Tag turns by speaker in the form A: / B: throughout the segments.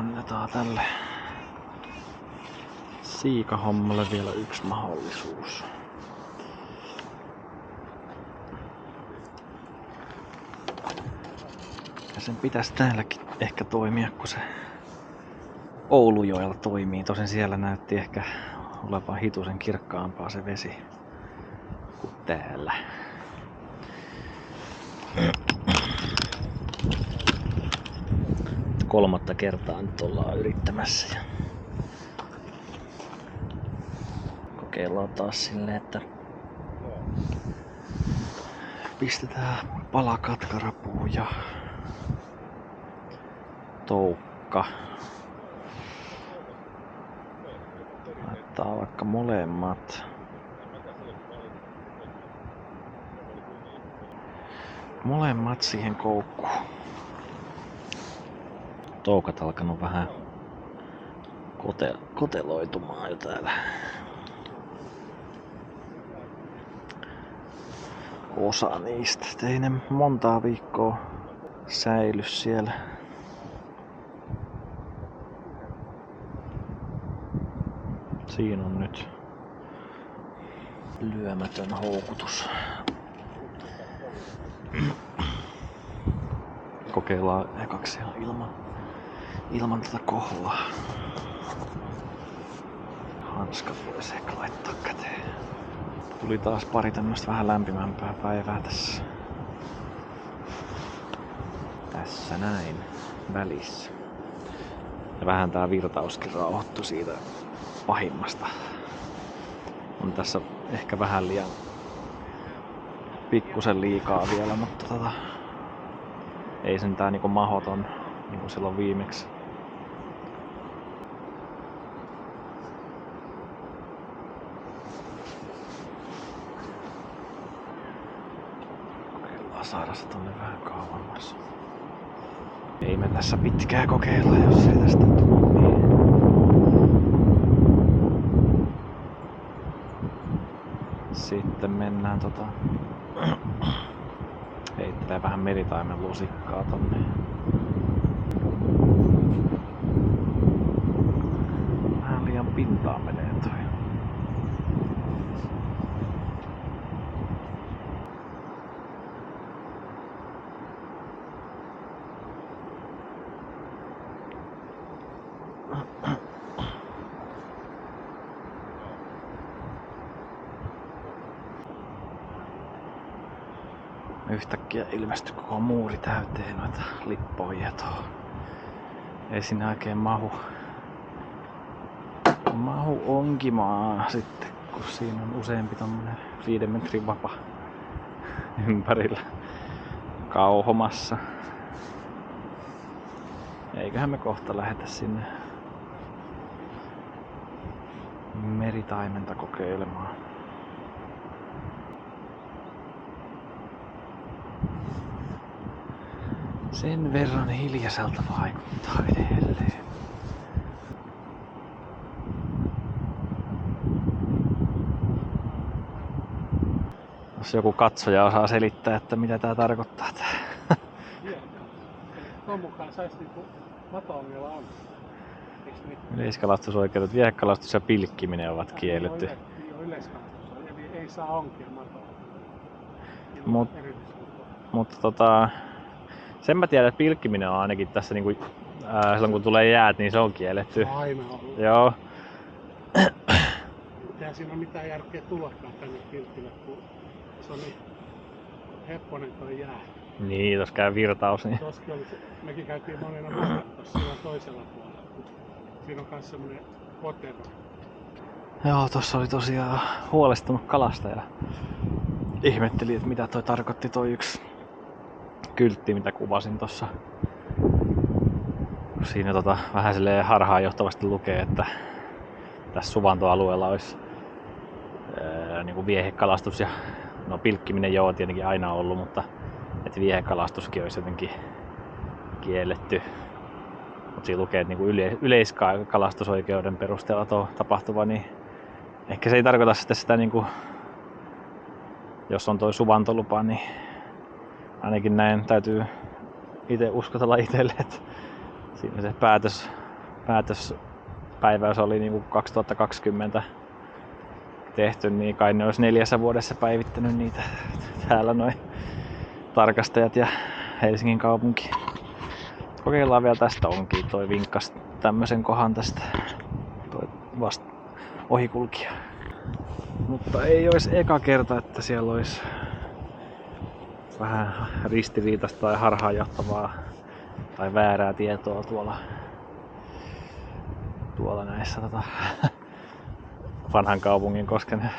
A: annetaan tälle siikahommalle vielä yksi mahdollisuus. Ja sen pitäisi täälläkin ehkä toimia, kun se Oulujoella toimii. Tosin siellä näytti ehkä olevan hitusen kirkkaampaa se vesi kuin täällä. Kolmatta kertaa nyt ollaan yrittämässä. Ja kokeillaan taas silleen, että pistetään palakatkarapuu ja toukka. Laittaa vaikka molemmat. Molemmat siihen koukkuun. Toukat alkanut vähän koteloitumaan jo täällä. Osa niistä. Ei ne montaa viikkoa säily siellä. Siinä on nyt lyömätön houkutus. Kokeillaan ekaksi ilman tätä kohoa. Hanskat voisi ehkä laittaa käteen. Tuli taas pari tämmöstä vähän lämpimämpää päivää tässä. Tässä näin välissä. Ja vähän tää virtauskin rauhoittui siitä pahimmasta. On tässä ehkä vähän liian pikkusen liikaa vielä, mutta ei sentään niinku mahoton niinku silloin viimeksi. Kokeillaan saada se tonne vähän kauemmas. Ei me tässä pitkää kokeilla, jos ei tästä tule niin. Sitten mennään heittelee vähän meritaimen lusikkaa tonne. Vähän liian pintaan menee toi. Yhtäkkiä ilmestyi koko muuri täyteen noita lippoja tuohon. Ei sinne oikein mahu onkimaa sitten, kun siinä on useampi tommonen 5 metrin vapa ympärillä kauhomassa. Eiköhän me kohta lähetä sinne meritaimenta kokeilemaan. Sen verran hiljaiselta vaikuttaa edelleen. Jos joku katsoja osaa selittää, että mitä tää tarkoittaa tää.
B: Tuon mukaan saisi niinku mato-ongella on.
A: Yleiskalastusoikeudet, viehekalastus ja pilkkiminen ovat kielletty.
B: Yleiskalastus, eli ei saa onkia matoa.
A: Mutta sen mä tiedän, että pilkkiminen on ainakin tässä niinku, silloin kun tulee jäät, niin se on kielletty.
B: Aina ollut.
A: Joo.
B: Eihän siinä ole mitään järkeä tullakaan tänne pilkkille, kun se on niin hepponen toi jää.
A: Niin, tos käy virtaus. Niin.
B: Toskin oli se, mekin käytiin monena mukaan tossa toisella puolella. Siinä on kans semmonen potero.
A: Joo, tossa oli tosiaan huolestunut kalastaja. Ihmetteli, että mitä toi tarkoitti toi yksi kyltti, mitä kuvasin tossa. Siinä vähän silleen harhaanjohtavasti lukee, että tässä suvantoalueella olisi niinku viehekalastus ja no pilkkiminen joo tietenkin aina ollut, mutta että viehekalastuskin olisi jotenkin kielletty. Mutta siinä lukee, että niinku yleiskalastusoikeuden perusteella tapahtuva, niin ehkä se ei tarkoita sitä niinku, jos on toi suvantolupa, niin ainakin näin täytyy itse uskotella itselle, että siinä se päätös päätöspäivä se oli niinku 2020 tehty, niin kai ne olisi 4 vuodessa päivittänyt niitä täällä noin tarkastajat ja Helsingin kaupunki. Kokeillaan vielä tästä onkin, toi vinkkas tämmösen kohan tästä toi vasta ohikulkija. Mutta ei olisi eka kerta, että siellä olisi vähän ristiriitaista tai harhaanjohtavaa tai väärää tietoa tuolla näissä vanhan kaupungin kosken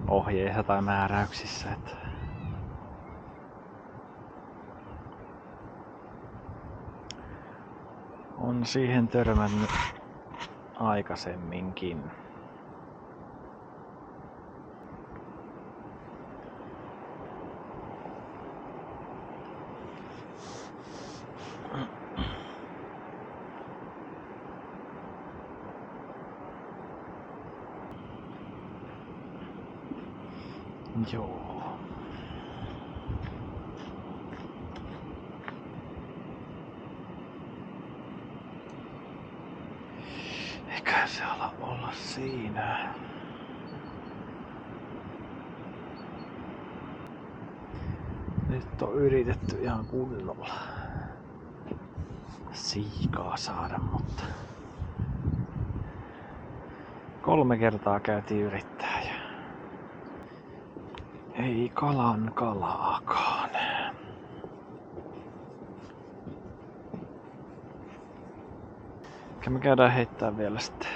A: ohjeissa tai määräyksissä. Että on siihen törmännyt aikaisemminkin. Joo. Eiköhän se ala olla siinä. Nyt on yritetty ihan kunnolla siikaa saada, mutta 3 kertaa käytiin yrittää ja ei kalan kalaakaan. Me käydään heittää vielä sitten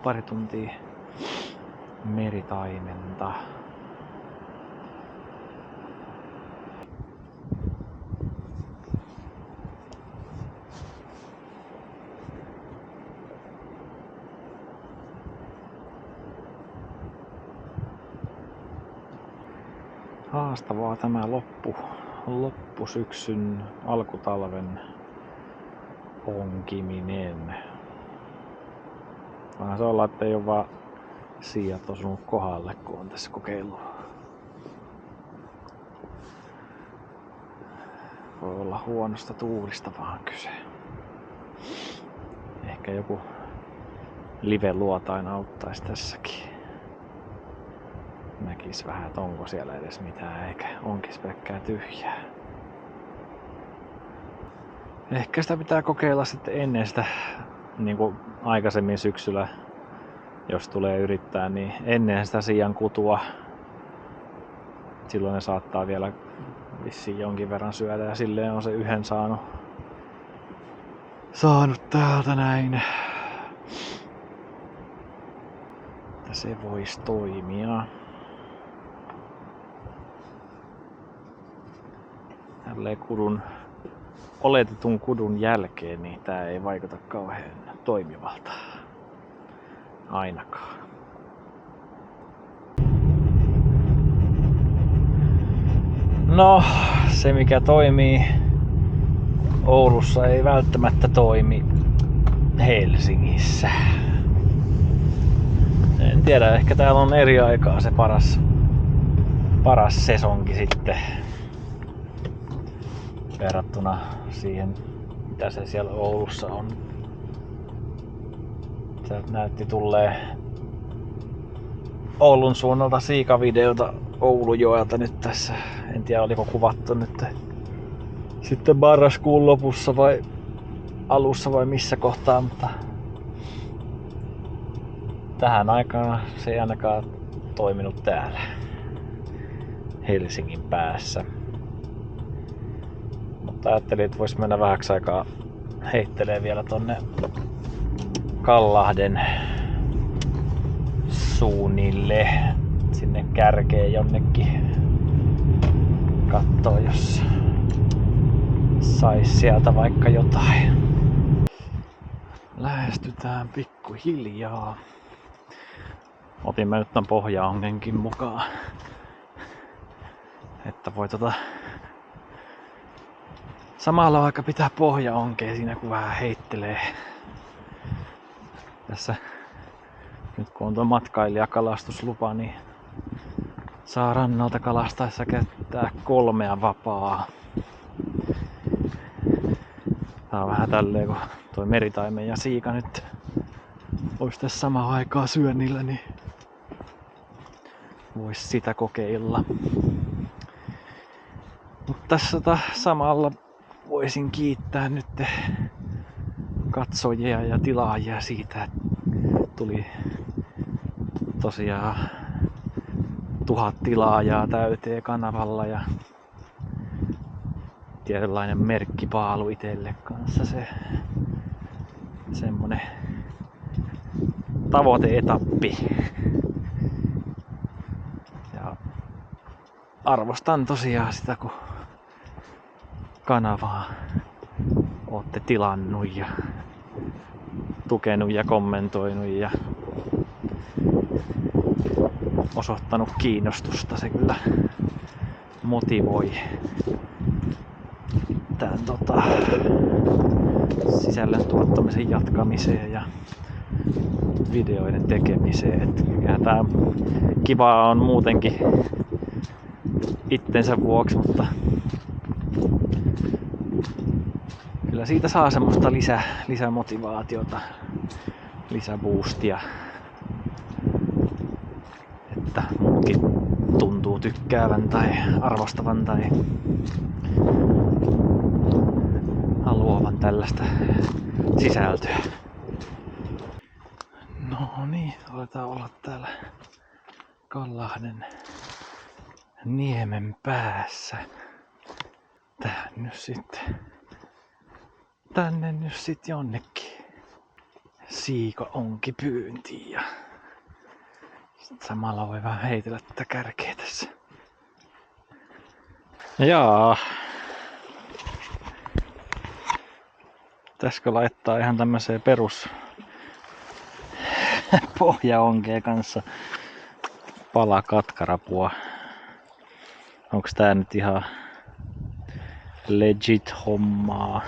A: pari tuntia meritaimenta. Haastavaa tämä loppusyksyn, alkutalven onkiminen. Vähän se olla, että ei ole vaan siijat osunut kohdalle, kun on tässä kokeillut. Voi olla huonosta tuulista vaan kyse. Ehkä joku live-luotain auttaisi tässäkin. Näkis vähän, että onko siellä edes mitään, eikä onkis pelkkää tyhjää. Ehkä sitä pitää kokeilla sitten ennen sitä, niin kuin aikaisemmin syksyllä, jos tulee yrittää, niin ennen sitä siian kutua. Silloin ne saattaa vielä vissiin jonkin verran syödä ja silleen on se yhden saanut täältä näin. Että se voisi toimia. Tälleen oletetun kudun jälkeen, niin tää ei vaikuta kauhean toimivalta. Ainakaan. No, se mikä toimii Oulussa ei välttämättä toimi Helsingissä. En tiedä, ehkä täällä on eri aikaa se paras sesonki sitten verrattuna siihen, mitä se siellä Oulussa on. Se näytti tulleen Oulun suunnalta siikavideota Oulujoelta nyt tässä. En tiedä, oliko kuvattu nyt sitten marraskuun lopussa vai alussa vai missä kohtaa, mutta tähän aikaan se ei ainakaan toiminut täällä Helsingin päässä. Mutta ajattelin, että vois mennä vähäksi aikaa heittelee vielä tonne Kallahden suunnille, sinne kärkeen jonnekin. Kattoo, jos sais sieltä vaikka jotain. Lähestytään pikkuhiljaa. Otin mä nyt tän pohjaongenkin mukaan, että voi samalla vaikka pitää pohjaonkea siinä kun vähän heittelee. Tässä nyt kun on tuo matkailijakalastuslupaa, niin saa rannalta kalastaessa käyttää 3 vapaa. Tää on vähän tälleen, kun toi meritaimen ja siika nyt ois tässä samaan aikaan syönnillä, niin vois sitä kokeilla. Mut tässä samalla voisin kiittää nyt katsojia ja tilaajia siitä, että tuli tosiaan 1000 tilaajaa täyteen kanavalla ja tietynlainen merkkipaalu itelle kanssa, se semmonen tavoiteetappi. Ja arvostan tosiaan sitä, kun kanavaa ootte tilannut ja tukenut ja kommentoinut ja osoittanut kiinnostusta. Se kyllä motivoi tän sisällön tuottamisen jatkamiseen ja videoiden tekemiseen. Et tää kivaa on muutenkin itsensä vuoksi, mutta kyllä siitä saa semmoista lisämotivaatiota, lisäboostia, että muutkin tuntuu tykkäävän tai arvostavan tai haluavan tällaista sisältöä. No niin, aletaan olla täällä Kallahden niemen päässä. Tänne nyt sit jonnekin siika onkin pyyntiin ja sit samalla voi vähän heitellä tätä kärkeä tässä. Jaa. Pitäisikö laittaa ihan tämmöiseen perus pohjaonkeen kanssa pala katkarapua? Onks tää nyt ihan legit hommaa?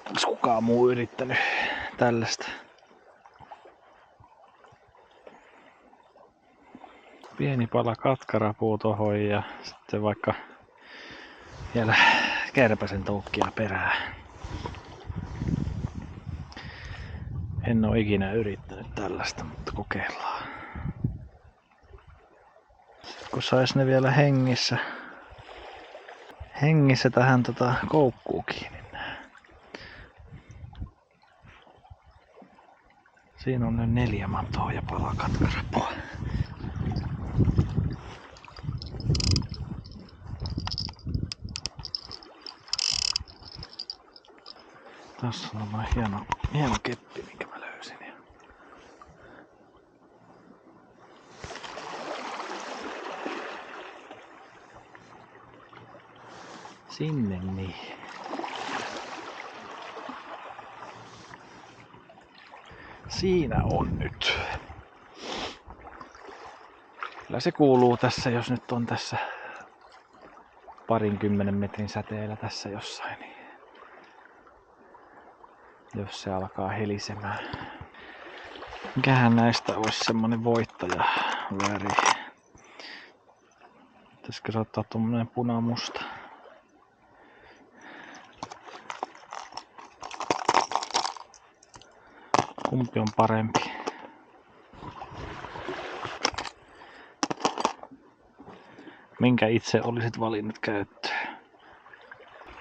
A: Onks kukaan muu yrittänyt tällaista? Pieni pala katkarapua tohon ja sitten vaikka vielä kärpäsen toukkia perään. En oo ikinä yrittänyt tällaista, mutta kokeillaan. Kun sais ne vielä hengissä tähän koukkuun kiinni. Siinä on nyt 4 matoa ja pala katkarapua. Tässä on hieno keppi, minkä mä löysin. Sinne niin. Siinä on nyt. Kyllä se kuuluu tässä, jos nyt on tässä 20 metrin säteellä tässä jossain. Niin jos se alkaa helisemään. Mikähän näistä olisi semmonen voittajaväri? Pitäisikö se ottaa tommonen punamusta? Kumpi on parempi? Minkä itse olisit valinnut käyttöön?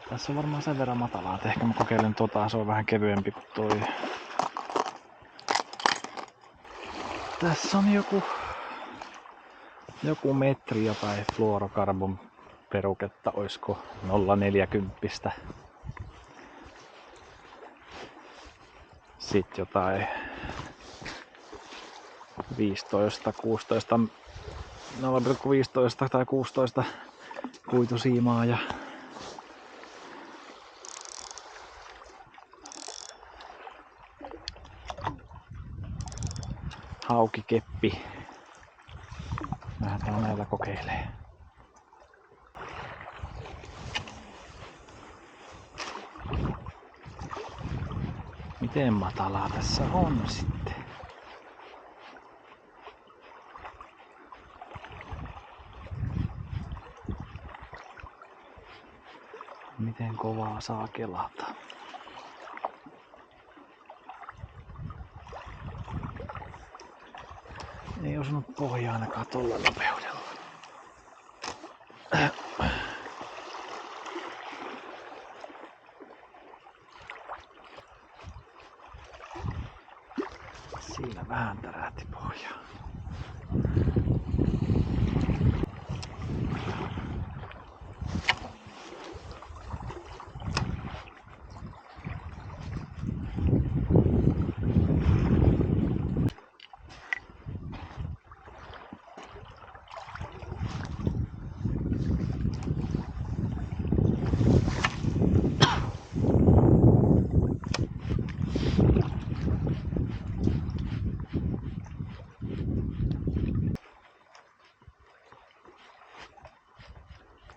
A: Tässä on varmaan sen verran matalaa, että ehkä mä kokeilen se on vähän kevyempi kuin toi. Tässä on joku metri jotain fluorokarbon peruketta, oisko 0,40. Sitten jotain 15, 16, 0,15 tai 16 kuitusiimaa ja haukikeppi. Lähdetään näillä kokeilemaan. Miten matalaa tässä on sitten? Miten kovaa saa kelata? Ei osunut pohjaa ainakaan tolla nopeudella. Siinä vähän tärähti pohjaa.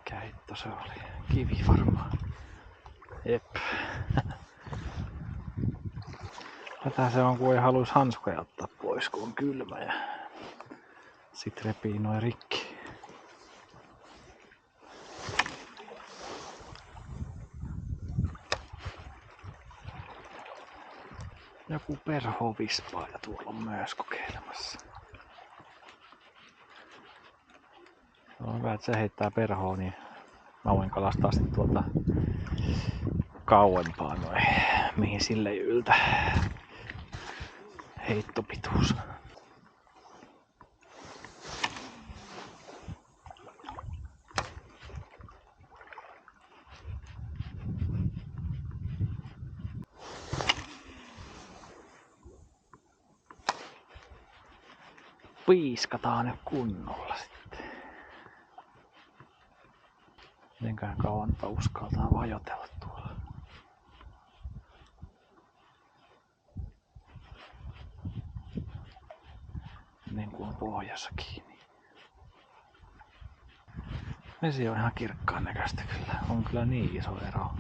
A: Keitto se oli. Kivi varmaan. Jep. Tätä se on, kun ei haluis hanskoja ottaa pois, kun on kylmä ja sit repii noin rikki. Joku perhovispaaja tuolla on myös kokeilemassa. Se on hyvä, että se heittää perhoa, niin mä voin kalastaa sit tuolta kauempaa noin, mihin sille ei yltä heittopituus. Piiskataan nyt kunnolla sitten. Mitenkään kauan uskaltaa vajotella tuolla. Niin kuin on pohjassa kiinni. Vesi on ihan kirkkaan näköistä kyllä. On kyllä niin iso ero.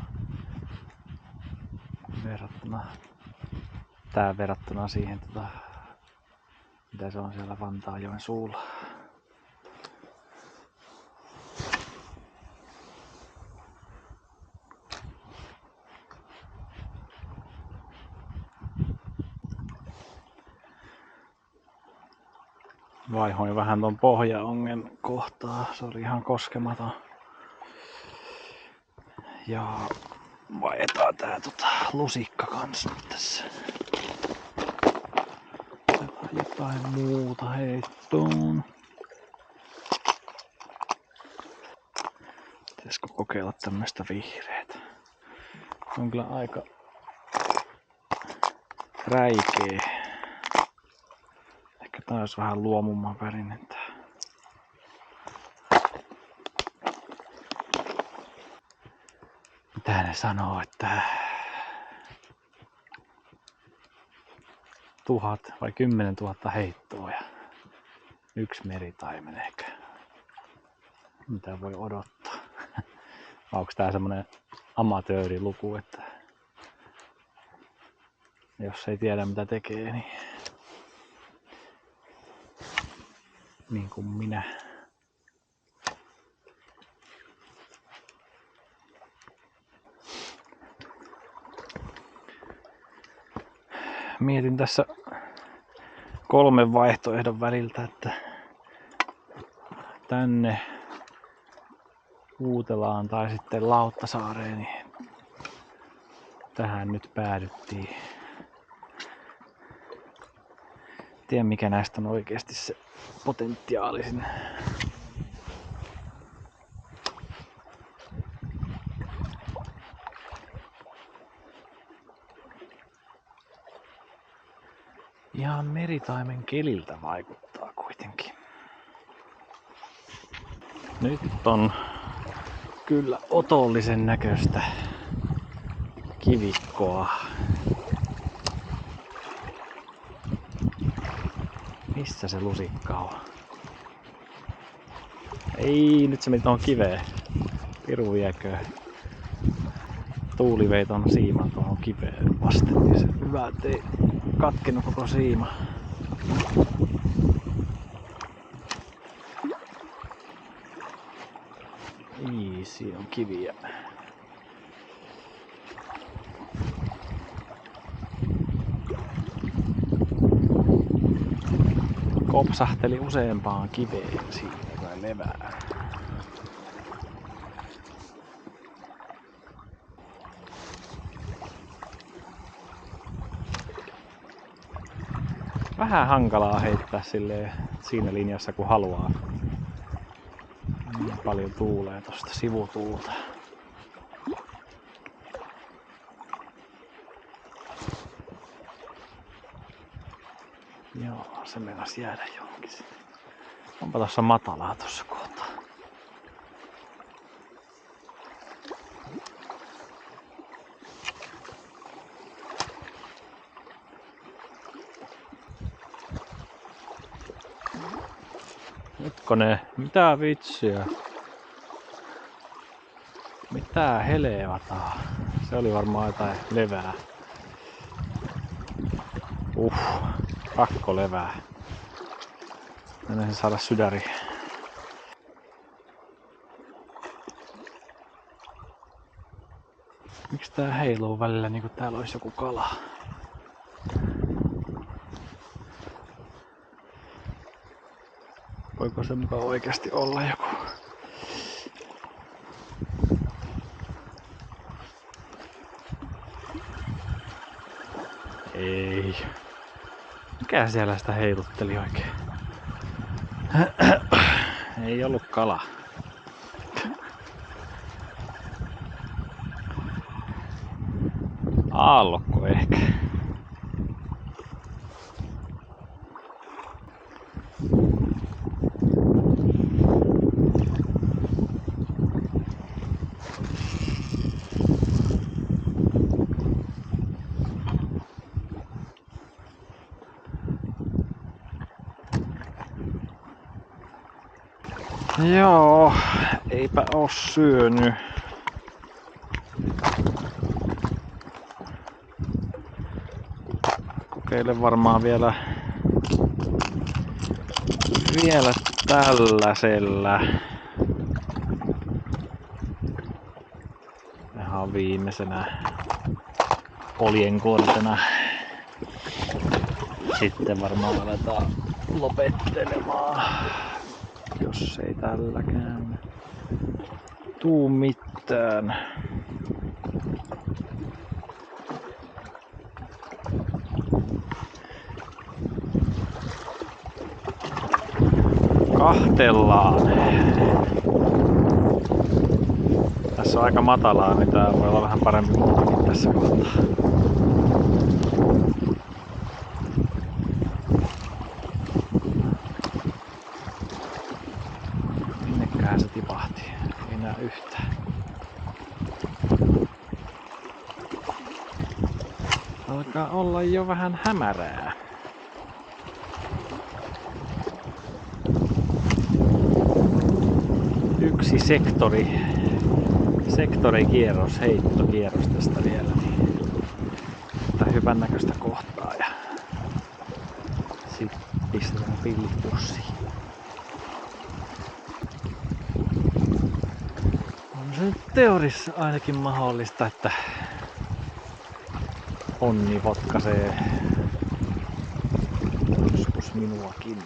A: Verrattuna siihen mitä se on siellä Vantaajoen suulla. Vaihoin vähän ton pohjaongen kohtaa. Se oli ihan koskematon. Ja vaihdetaan tää lusikka kans nyt tässä. Jotain muuta heittoon. Pitäisikö kokeilla tämmöstä vihreätä? On kyllä aika räikeä. Ehkä tää olisi vähän luomumman värinen tää. Mitä ne sanoo, että 1000 vai 10 000 heittoa ja 1 meritaimen ehkä. Mitä voi odottaa? Onko tää semmonen amatööriluku, että jos ei tiedä mitä tekee, niin kuin minä. Mietin tässä 3 vaihtoehdon väliltä, että tänne Uutelaan tai sitten Lauttasaareen, niin tähän nyt päädyttiin. Tiedän mikä näistä on oikeasti se potentiaalisin. Ihan meritaimen keliltä vaikuttaa kuitenkin. Nyt on kyllä otollisen näköistä kivikkoa. Missä se lusikka on? Ei, nyt se meni tuohon kiveen. Piru viekö. Tuuli vei ton siiman tuohon kiveen vasten. Niin se hyvä, ettei katkenut koko siima. Siinä on kiviä. kopsahteli useampaan kiveen siinä kun levää. Vähän hankalaa heittää silleen siinä linjassa kun haluaa. Niin paljon tuulee tosta sivutuulta. Joo, se meinasi jäädä johonkin sitten. Onpa tossa matalaa tossa kohtaa. Nytkone, mitä vitsiä? Mitä helvataa? Se oli varmaan jotain levää. Pakko levää. Mennään saada sydäri. Miks tää heiluu välillä niinku täällä olisi joku kala? Voiko se mukaan oikeasti olla joku? Ei. Mikä siellä sitä heilutteli oikein? Ei ollut kala. Aallokko ehkä. Joo, eipä oo syönyt. Kokeilen varmaan vielä tälläsellä. Ihan viimeisenä oljenkortena. Sitten varmaan aletaan lopettelemaan. Jos ei tälläkään tuu mitään. Kahtellaan. Tässä on aika matalaa, niin tää voi olla vähän parempi muutakin tässä kohtaa. Minnekähän se tipahti? Ei näe yhtään. Alkaa olla jo vähän hämärää. Yksi sektorikierros, heittokierros tästä vielä. Niin hyvän näköistä kohtaa ja sitten pistetään pillit pussiin. On se teoriassa ainakin mahdollista, että onni potkaisee joskus minuakin.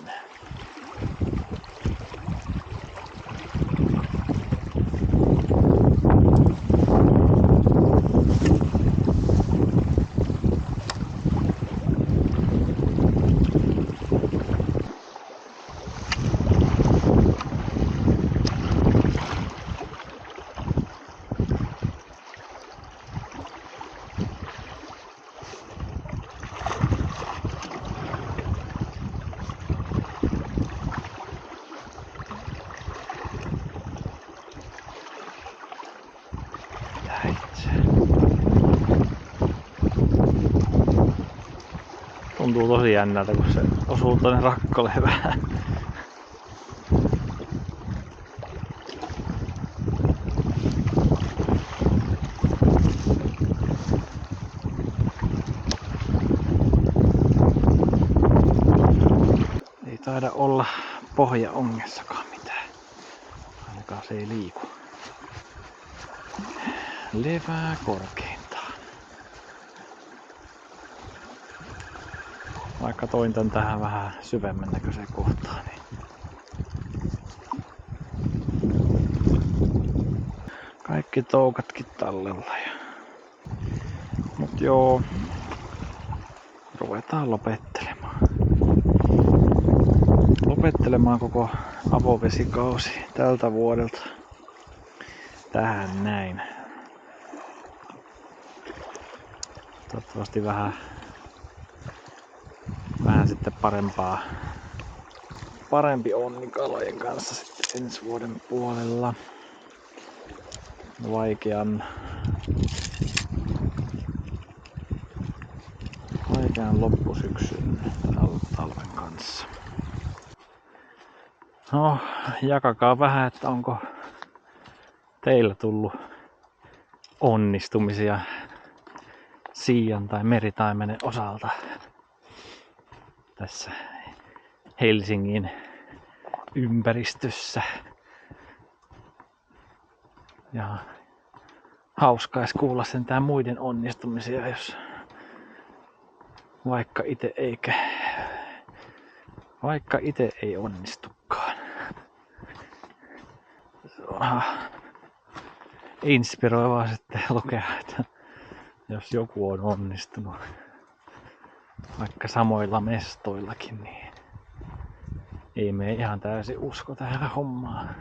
A: Tuntuu tosi jännältä, kun se osuu tonne rakkolevään. Ei taida olla pohjaongessakaan mitään. Ainakaan se ei liiku. Levää korkeintaan. Vaikka toin tän tähän vähän syvemmän näköiseen kohtaan, niin kaikki toukatkin tallella. Mut joo, ruvetaan lopettelemaan koko avovesikausi tältä vuodelta tähän näin. Toivottavasti vähän sitten parempi onni kalojen kanssa sitten ensi vuoden puolella. Vaikean loppusyksyn talven kanssa. No, jakakaa vähän, että onko teillä tullut onnistumisia siian tai meritaimenen osalta tässä Helsingin ympäristössä. Ja hauskais kuulla sentään muiden onnistumisia, jos vaikka itse ei onnistukaan. Se on inspiroivaa sitten lukea, että jos joku on onnistunut vaikka samoilla mestoillakin, niin ei me ihan täysin usko tähän hommaan.